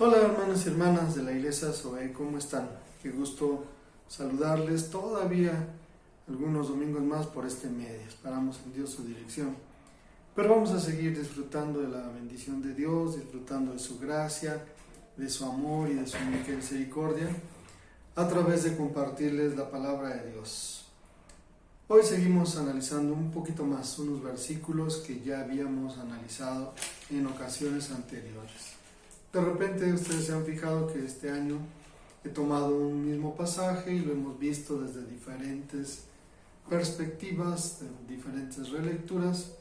Hola hermanos y hermanas de la iglesia Zoe, ¿cómo están? Qué gusto saludarles todavía algunos domingos más por este medio. Esperamos en Dios su dirección. Pero vamos a seguir disfrutando de la bendición de Dios, disfrutando de su gracia, de su amor y de su misericordia a través de compartirles la palabra de Dios. Hoy seguimos analizando un poquito más unos versículos que ya habíamos analizado en ocasiones anteriores. De repente ustedes se han fijado que este año he tomado un mismo pasaje y lo hemos visto desde diferentes perspectivas, de diferentes relecturas,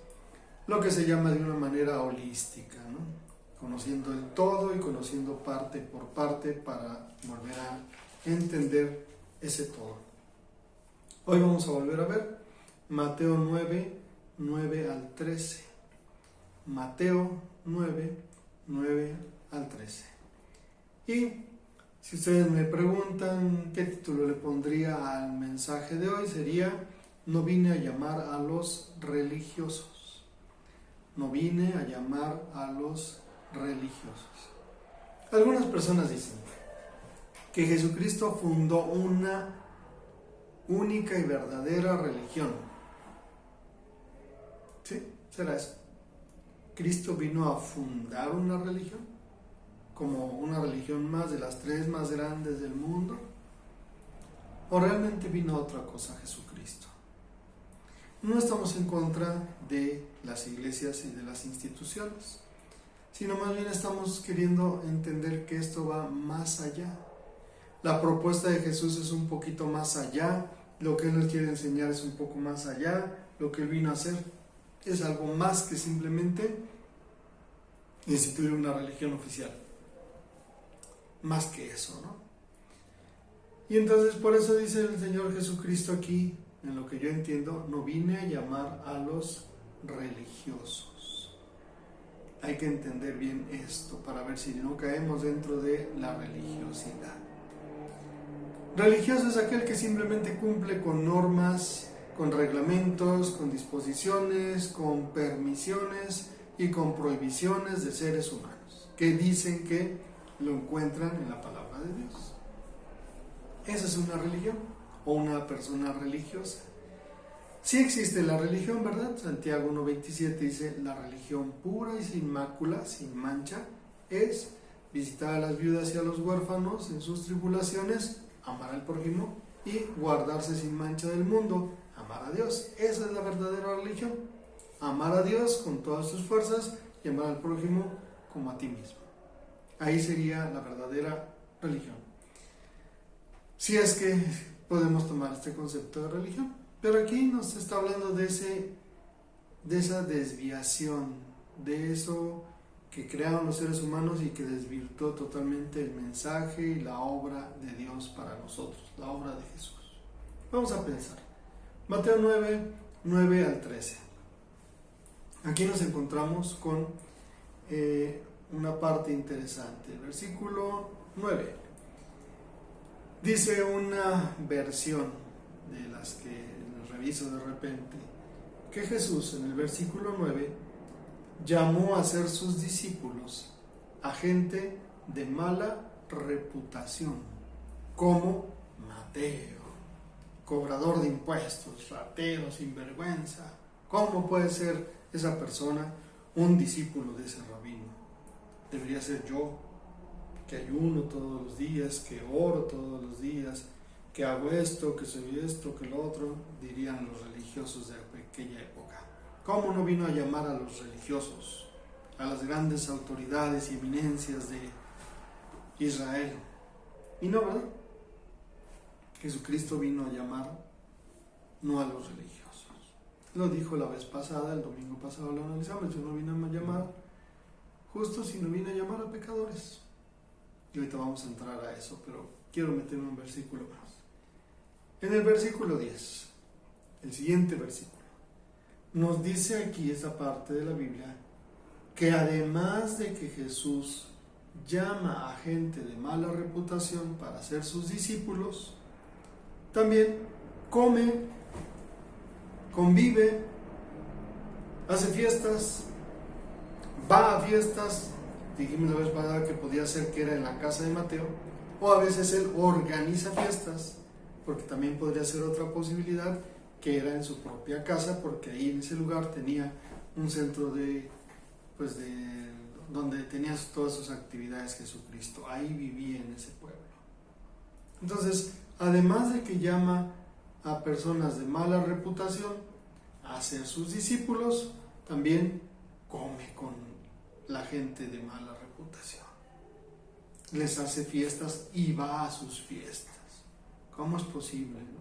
lo que se llama de una manera holística, ¿no? Conociendo el todo y conociendo parte por parte para volver a entender ese todo. Hoy vamos a volver a ver Mateo 9, 9 al 13. Mateo 9, 9 al 13. Y si ustedes me preguntan qué título le pondría al mensaje de hoy, sería: no vine a llamar a los religiosos. No vine a llamar a los religiosos. Algunas personas dicen que Jesucristo fundó una única y verdadera religión. ¿Sí? ¿Será eso? ¿Cristo vino a fundar una religión? ¿Como una religión más de las 3 más grandes del mundo? ¿O realmente vino a otra cosa Jesucristo? No estamos en contra de las iglesias y de las instituciones, sino más bien estamos queriendo entender que esto va más allá. La propuesta de Jesús es un poquito más allá, lo que Él nos quiere enseñar es un poco más allá, lo que Él vino a hacer es algo más que simplemente instituir una religión oficial. Más que eso, ¿no? Y entonces por eso dice el Señor Jesucristo aquí, en lo que yo entiendo, no vine a llamar a los religiosos. Hay que entender bien esto para ver si no caemos dentro de la religiosidad. Religioso es aquel que simplemente cumple con normas, con reglamentos, con disposiciones, con permisiones y con prohibiciones de seres humanos, que dicen que lo encuentran en la palabra de Dios. Esa es una religión o una persona religiosa. Sí existe la religión, ¿verdad? Santiago 1:27 dice: la religión pura y sin mácula, sin mancha, es visitar a las viudas y a los huérfanos en sus tribulaciones, amar al prójimo y guardarse sin mancha del mundo, amar a Dios. Esa es la verdadera religión. Amar a Dios con todas tus fuerzas y amar al prójimo como a ti mismo. Ahí sería la verdadera religión. Si es que podemos tomar este concepto de religión. Pero aquí nos está hablando de esa desviación, de eso que crearon los seres humanos y que desvirtuó totalmente el mensaje y la obra de Dios para nosotros, la obra de Jesús. Vamos a pensar. Mateo 9, 9 al 13. Aquí nos encontramos con una parte interesante. Versículo 9. Dice una versión de las que reviso de repente, que Jesús en el versículo 9 llamó a ser sus discípulos a gente de mala reputación, como Mateo, cobrador de impuestos, ratero, sinvergüenza. ¿Cómo puede ser esa persona un discípulo de ese rabino? Debería ser yo, que ayuno todos los días, que oro todos los días, que hago esto, que soy esto, que lo otro, dirían los religiosos de aquella época. ¿Cómo no vino a llamar a los religiosos, a las grandes autoridades y eminencias de Israel? Y no, ¿verdad? Jesucristo vino a llamar no a los religiosos. Lo dijo la vez pasada, el domingo pasado lo analizamos: yo no vine a llamar justos, sino vine a llamar a pecadores. Y ahorita vamos a entrar a eso, pero quiero meterme un versículo más. En el versículo 10, el siguiente versículo, nos dice aquí esta parte de la Biblia que además de que Jesús llama a gente de mala reputación para ser sus discípulos, también come, convive, hace fiestas, va a fiestas, dijimos la vez pasada que podía ser que era en la casa de Mateo, o a veces él organiza fiestas, porque también podría ser otra posibilidad, que era en su propia casa, porque ahí en ese lugar tenía un centro donde tenía todas sus actividades Jesucristo, ahí vivía en ese pueblo. Entonces, además de que llama a personas de mala reputación a ser sus discípulos, también come con la gente de mala reputación. Les hace fiestas y va a sus fiestas. ¿Cómo es posible, no?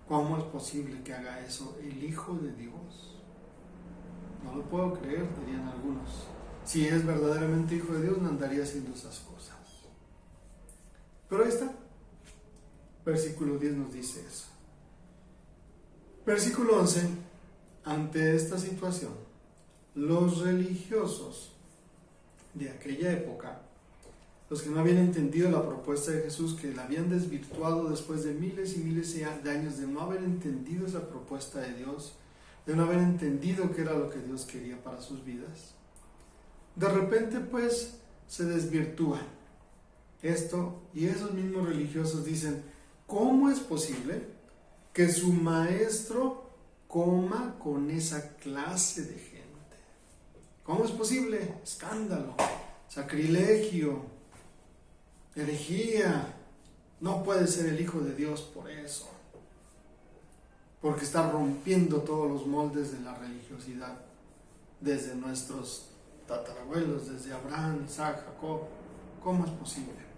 ¿Cómo es posible que haga eso el Hijo de Dios? No lo puedo creer, dirían algunos. Si es verdaderamente Hijo de Dios, no andaría haciendo esas cosas. Pero ahí está. Versículo 10 nos dice eso. Versículo 11. Ante esta situación, los religiosos de aquella época, los que no habían entendido la propuesta de Jesús, que la habían desvirtuado después de miles y miles de años de no haber entendido esa propuesta de Dios, de no haber entendido qué era lo que Dios quería para sus vidas, de repente pues se desvirtúan esto, y esos mismos religiosos dicen: ¿cómo es posible que su maestro coma con esa clase de gente? ¿Cómo es posible? Escándalo, sacrilegio, herejía. No puede ser el Hijo de Dios por eso, porque está rompiendo todos los moldes de la religiosidad desde nuestros tatarabuelos, desde Abraham, Isaac, Jacob. ¿Cómo es posible?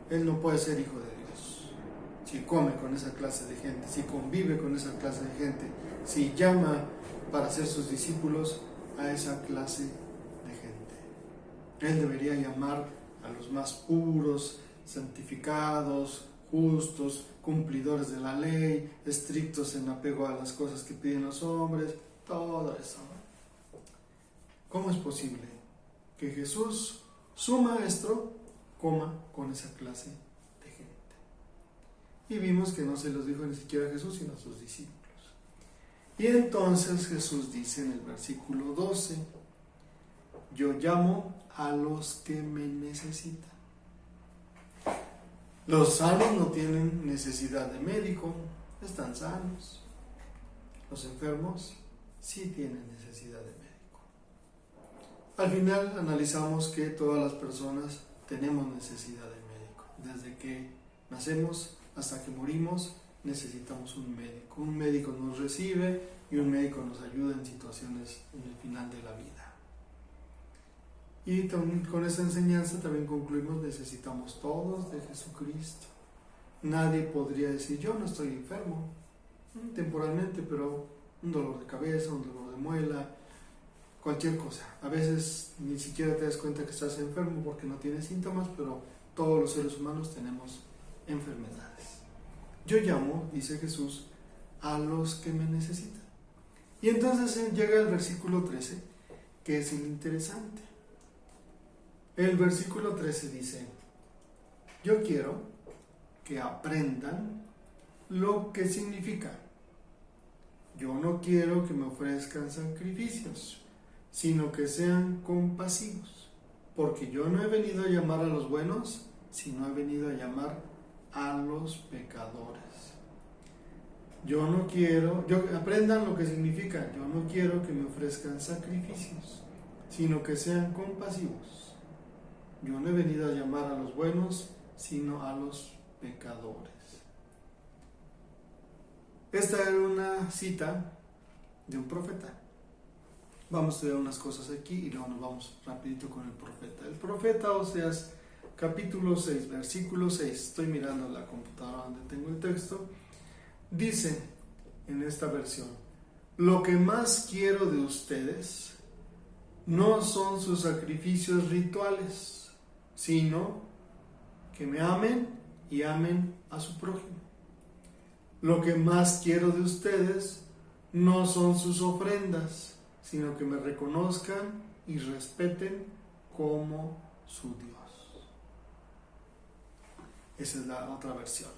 Él no puede ser Hijo de Dios si come con esa clase de gente, si convive con esa clase de gente, si llama para ser sus discípulos a esa clase de gente. Él debería llamar a los más puros, santificados, justos, cumplidores de la ley, estrictos en apego a las cosas que piden los hombres, todo eso. ¿Cómo es posible que Jesús, su maestro, coma con esa clase de gente? Y vimos que no se los dijo ni siquiera a Jesús, sino a sus discípulos. Y entonces Jesús dice en el versículo 12: yo llamo a los que me necesitan. Los sanos no tienen necesidad de médico, están sanos. Los enfermos sí tienen necesidad de médico. Al final analizamos que todas las personas tenemos necesidad de médico. Desde que nacemos hasta que morimos necesitamos un médico. Un médico nos recibe y un médico nos ayuda en situaciones en el final de la vida. Y con esa enseñanza también concluimos: necesitamos todos de Jesucristo. Nadie podría decir: yo no estoy enfermo, temporalmente, pero un dolor de cabeza, un dolor de muela, cualquier cosa. A veces ni siquiera te das cuenta que estás enfermo porque no tienes síntomas, pero todos los seres humanos tenemos enfermedades. Yo llamo, dice Jesús, a los que me necesitan. Y entonces llega el versículo 13, que es el interesante. El versículo 13 dice: yo quiero que aprendan lo que significa. Yo no quiero que me ofrezcan sacrificios, sino que sean compasivos, porque yo no he venido a llamar a los buenos, sino he venido a llamar a los pecadores. Aprendan lo que significa. Yo no quiero que me ofrezcan sacrificios, sino que sean compasivos. Yo no he venido a llamar a los buenos, sino a los pecadores. Esta era una cita de un profeta. Vamos a estudiar unas cosas aquí y luego nos vamos rapidito con el profeta. El profeta Oseas, capítulo 6, versículo 6. Estoy mirando la computadora donde tengo el texto. Dice en esta versión: lo que más quiero de ustedes no son sus sacrificios rituales, sino que me amen y amen a su prójimo. Lo que más quiero de ustedes no son sus ofrendas, sino que me reconozcan y respeten como su Dios. Esa es la otra versión.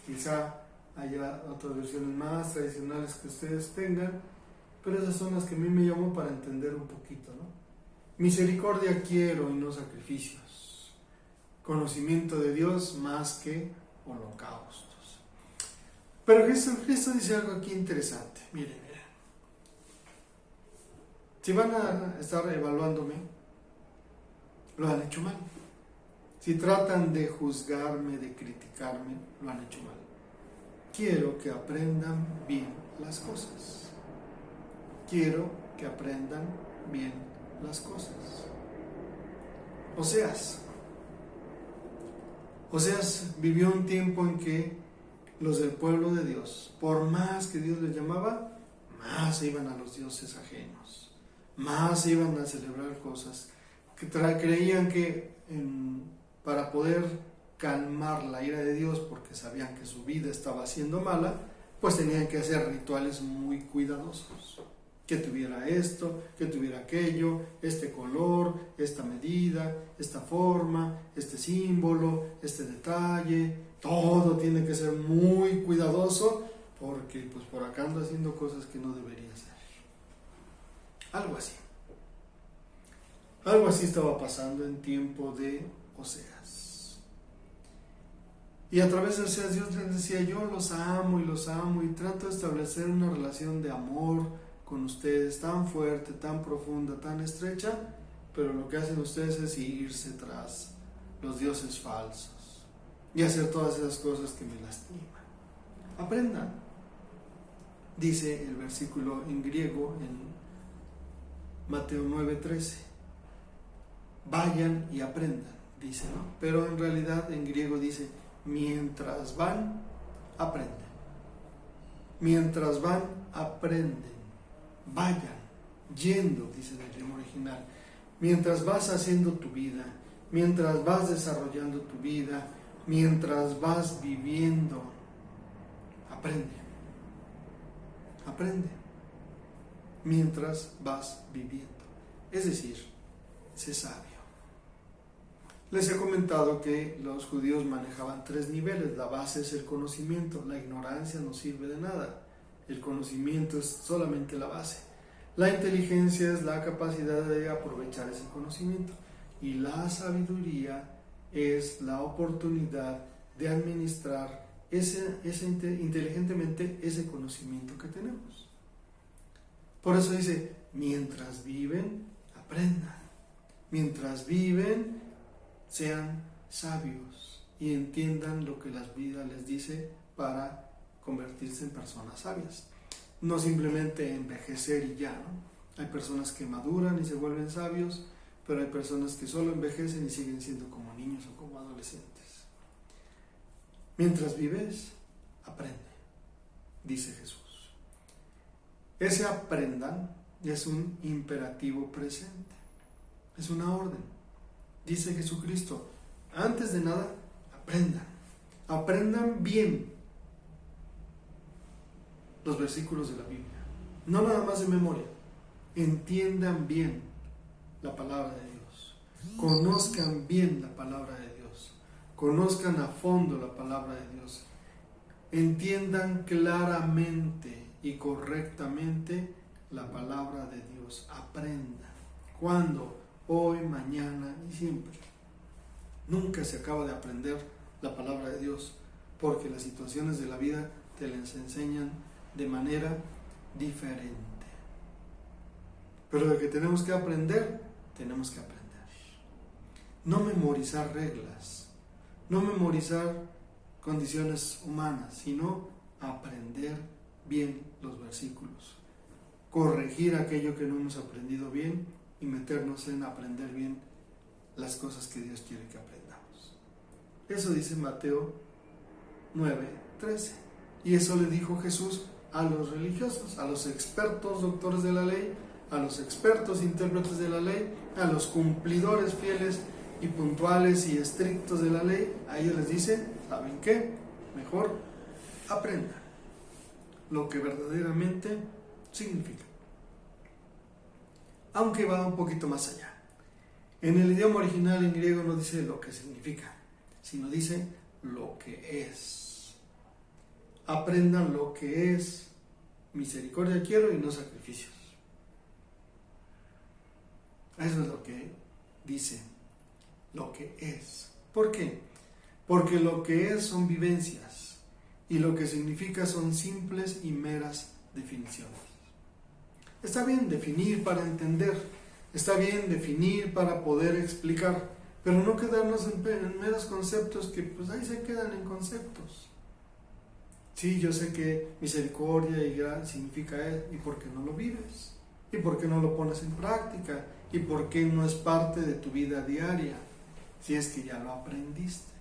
Quizá haya otras versiones más tradicionales que ustedes tengan, pero esas son las que a mí me llamó para entender un poquito, ¿no? Misericordia quiero y no sacrificios. Conocimiento de Dios más que holocaustos. Pero Jesucristo dice algo aquí interesante. Miren. Si van a estar evaluándome, lo han hecho mal. Si tratan de juzgarme, de criticarme, lo han hecho mal. Quiero que aprendan bien las cosas. Quiero que aprendan bien las cosas. Oseas vivió un tiempo en que los del pueblo de Dios, por más que Dios les llamaba, más iban a los dioses ajenos. Más iban a celebrar cosas que creían que para poder calmar la ira de Dios, porque sabían que su vida estaba siendo mala, pues tenían que hacer rituales muy cuidadosos. Que tuviera esto, que tuviera aquello, este color, esta medida, esta forma, este símbolo, este detalle. Todo tiene que ser muy cuidadoso porque pues por acá ando haciendo cosas que no debería hacer. Algo así estaba pasando en tiempo de Oseas. Y a través de Oseas Dios les decía: yo los amo y trato de establecer una relación de amor con ustedes tan fuerte, tan profunda, tan estrecha, pero lo que hacen ustedes es irse tras los dioses falsos y hacer todas esas cosas que me lastiman. Aprendan, dice el versículo en griego en Mateo 9:13. Vayan y aprendan, dice, ¿no? Pero en realidad en griego dice: mientras van, aprenden. Mientras van, aprenden. Vayan, yendo, dice en el idioma original. Mientras vas haciendo tu vida, mientras vas desarrollando tu vida, mientras vas viviendo, aprende. Aprende. Mientras vas viviendo. Es decir, sé sabio. Les he comentado que los judíos manejaban 3 niveles. La base es el conocimiento. La ignorancia no sirve de nada. El conocimiento es solamente la base. La inteligencia es la capacidad de aprovechar ese conocimiento. Y la sabiduría es la oportunidad de administrar inteligentemente ese conocimiento que tenemos. Por eso dice: mientras viven, aprendan. Mientras viven, sean sabios y entiendan lo que la vida les dice para convertirse en personas sabias. No simplemente envejecer y ya, ¿no? Hay personas que maduran y se vuelven sabios, pero hay personas que solo envejecen y siguen siendo como niños o como adolescentes. Mientras vives, aprende, dice Jesús. Ese aprendan es un imperativo presente, es una orden. Dice Jesucristo: antes de nada, aprendan bien los versículos de la Biblia, no nada más de memoria. Entiendan bien la palabra de Dios, conozcan bien la palabra de Dios, conozcan a fondo la palabra de Dios, entiendan claramente y correctamente la palabra de Dios. Aprendan. ¿Cuándo? Hoy, mañana y siempre. Nunca se acaba de aprender la palabra de Dios, porque las situaciones de la vida te las enseñan de manera diferente. Pero de que tenemos que aprender, tenemos que aprender. No memorizar reglas, no memorizar condiciones humanas, sino aprender bien los versículos, corregir aquello que no hemos aprendido bien y meternos en aprender bien las cosas que Dios quiere que aprendamos. Eso dice Mateo 9:13. Y eso le dijo Jesús a los religiosos, a los expertos doctores de la ley, a los expertos intérpretes de la ley, a los cumplidores fieles y puntuales y estrictos de la ley. A ellos les dice: ¿saben qué? Mejor aprendan lo que verdaderamente significa. Aunque va un poquito más allá. En el idioma original en griego no dice lo que significa, sino dice lo que es. Aprendan lo que es misericordia quiero y no sacrificios. Eso es lo que dice, lo que es. ¿Por qué? Porque lo que es son vivencias y lo que significa son simples y meras definiciones. Está bien definir para entender, está bien definir para poder explicar, pero no quedarnos en meros conceptos que pues ahí se quedan en conceptos. Sí, yo sé que misericordia y gracia significa eso, ¿y por qué no lo vives? ¿Y por qué no lo pones en práctica? ¿Y por qué no es parte de tu vida diaria? Si es que ya lo aprendiste.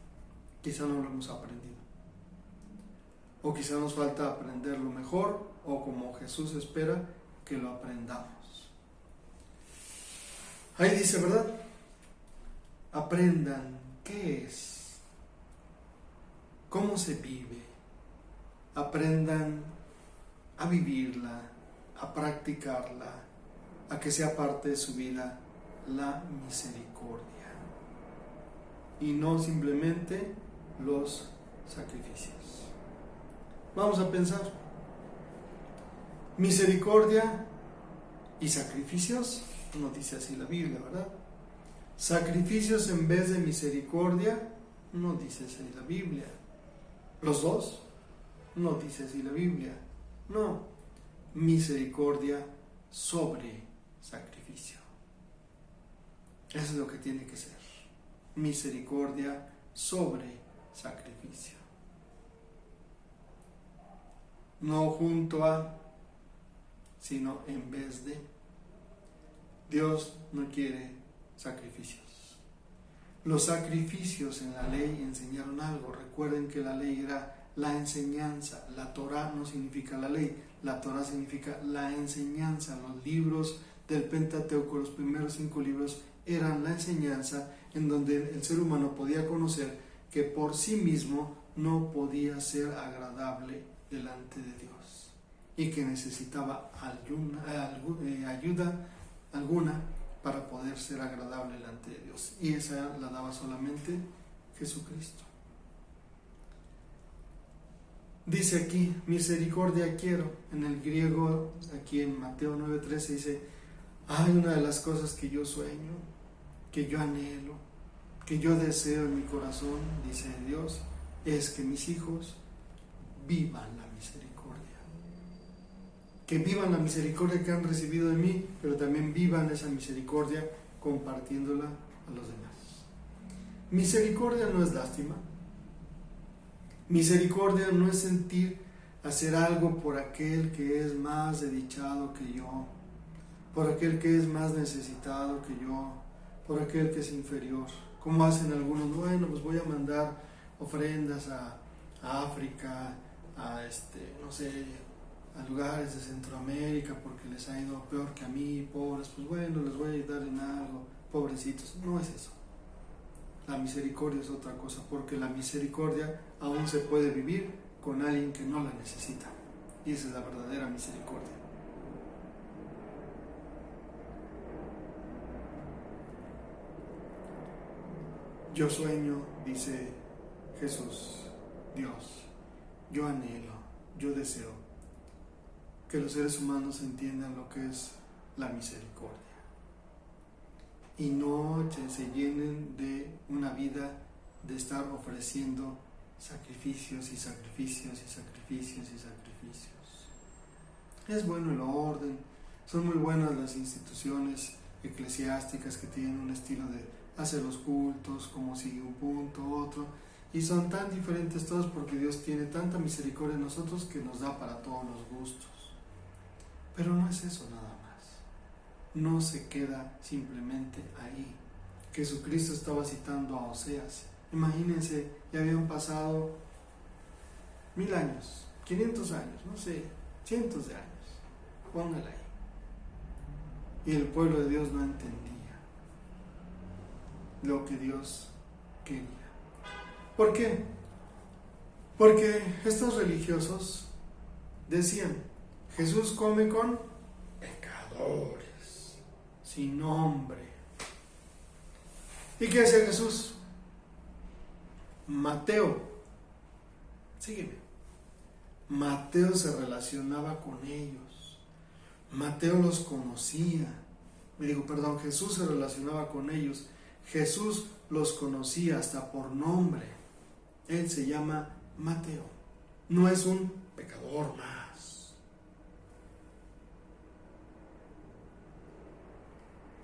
Quizá no lo hemos aprendido. O quizá nos falta aprenderlo mejor, o como Jesús espera que lo aprendamos. Ahí dice, ¿verdad? Aprendan qué es, cómo se vive. Aprendan a vivirla, a practicarla, a que sea parte de su vida la misericordia y no simplemente los sacrificios. Vamos a pensar, misericordia y sacrificios, no dice así la Biblia, ¿verdad? Sacrificios en vez de misericordia, no dice así la Biblia. Los dos, no dice así la Biblia. No, misericordia sobre sacrificio. Eso es lo que tiene que ser. Misericordia sobre sacrificio. No junto a, sino en vez de. Dios no quiere sacrificios. Los sacrificios en la ley enseñaron algo. Recuerden que la ley era la enseñanza. La Torá no significa la ley. La Torá significa la enseñanza. Los libros del Pentateuco, los primeros 5 libros, eran la enseñanza en donde el ser humano podía conocer que por sí mismo no podía ser agradable delante de Dios y que necesitaba ayuda alguna para poder ser agradable delante de Dios, y esa la daba solamente Jesucristo. Dice aquí, misericordia quiero. En el griego, aquí en Mateo 9:13 dice, hay una de las cosas que yo sueño, que yo anhelo, que yo deseo en mi corazón, dice Dios, es que mis hijos vivan la misericordia. Que vivan la misericordia que han recibido de mí, pero también vivan esa misericordia compartiéndola a los demás. Misericordia no es lástima. Misericordia no es sentir hacer algo por aquel que es más desdichado que yo, por aquel que es más necesitado que yo, por aquel que es inferior. Como hacen algunos, bueno, pues voy a mandar ofrendas a África, no sé, a lugares de Centroamérica porque les ha ido peor que a mí, pobres, pues bueno, les voy a ayudar en algo, pobrecitos. No es eso. La misericordia es otra cosa, porque la misericordia aún se puede vivir con alguien que no la necesita. Y esa es la verdadera misericordia. Yo sueño, dice Jesús, Dios, yo anhelo, yo deseo que los seres humanos entiendan lo que es la misericordia y no se llenen de una vida de estar ofreciendo sacrificios y sacrificios y sacrificios y sacrificios. Es bueno el orden, son muy buenas las instituciones eclesiásticas que tienen un estilo de hacer los cultos, como sigue un punto, otro, y son tan diferentes todos porque Dios tiene tanta misericordia en nosotros que nos da para todos los gustos. Pero no es eso nada más. No se queda simplemente ahí. Jesucristo estaba citando a Oseas. Imagínense, ya habían pasado 1000 años, 500 años, no sé, cientos de años. Póngala ahí. Y el pueblo de Dios no entendía lo que Dios quería. ¿Por qué? Porque estos religiosos decían, Jesús come con pecadores, sin nombre. ¿Y qué hace Jesús? Mateo, sígueme. Mateo se relacionaba con ellos. Mateo los conocía. Jesús se relacionaba con ellos. Jesús los conocía hasta por nombre. Él se llama Mateo. No es un pecador más.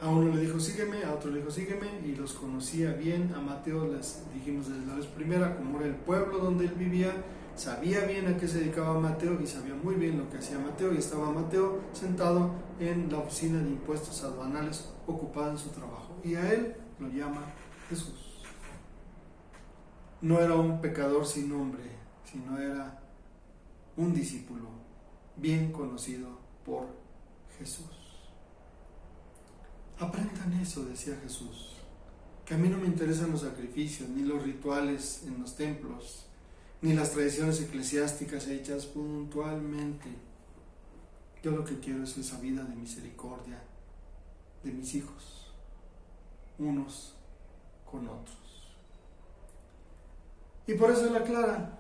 A uno le dijo sígueme, a otro le dijo sígueme, y los conocía bien. A Mateo les dijimos desde la vez primera, como era el pueblo donde él vivía, sabía bien a qué se dedicaba Mateo y sabía muy bien lo que hacía Mateo, y estaba Mateo sentado en la oficina de impuestos aduanales, ocupado en su trabajo, y a él lo llama Jesús. No era un pecador sin nombre, sino era un discípulo bien conocido por Jesús. Aprendan eso, decía Jesús, que a mí no me interesan los sacrificios, ni los rituales en los templos, ni las tradiciones eclesiásticas hechas puntualmente. Yo lo que quiero es esa vida de misericordia de mis hijos, unos con otros. Y por eso él aclara,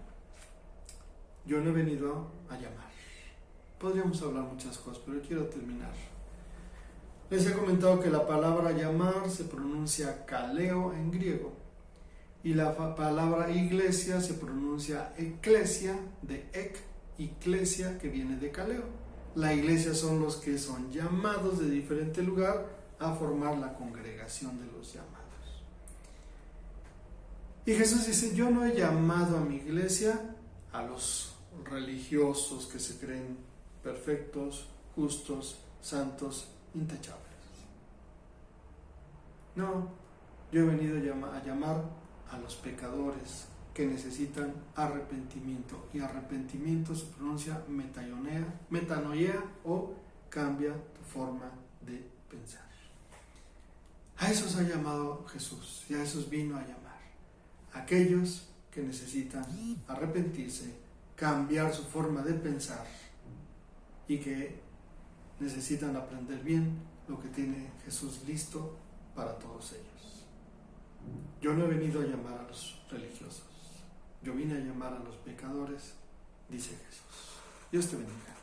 yo no he venido a llamar. Podríamos hablar muchas cosas, pero quiero terminar. Les he comentado que la palabra llamar se pronuncia kaleo en griego, y la palabra iglesia se pronuncia eclesia, de iglesia, que viene de kaleo. La iglesia son los que son llamados de diferente lugar a formar la congregación de los llamados. Y Jesús dice, yo no he llamado a mi iglesia a los religiosos que se creen perfectos, justos, santos, intachables. No, yo he venido a llamar a los pecadores que necesitan arrepentimiento, y arrepentimiento se pronuncia metanoia, o cambia tu forma de pensar. A esos ha llamado Jesús, y a esos vino a llamar. Aquellos que necesitan arrepentirse, cambiar su forma de pensar, y que necesitan aprender bien lo que tiene Jesús listo para todos ellos. Yo no he venido a llamar a los religiosos, yo vine a llamar a los pecadores, dice Jesús. Dios te bendiga.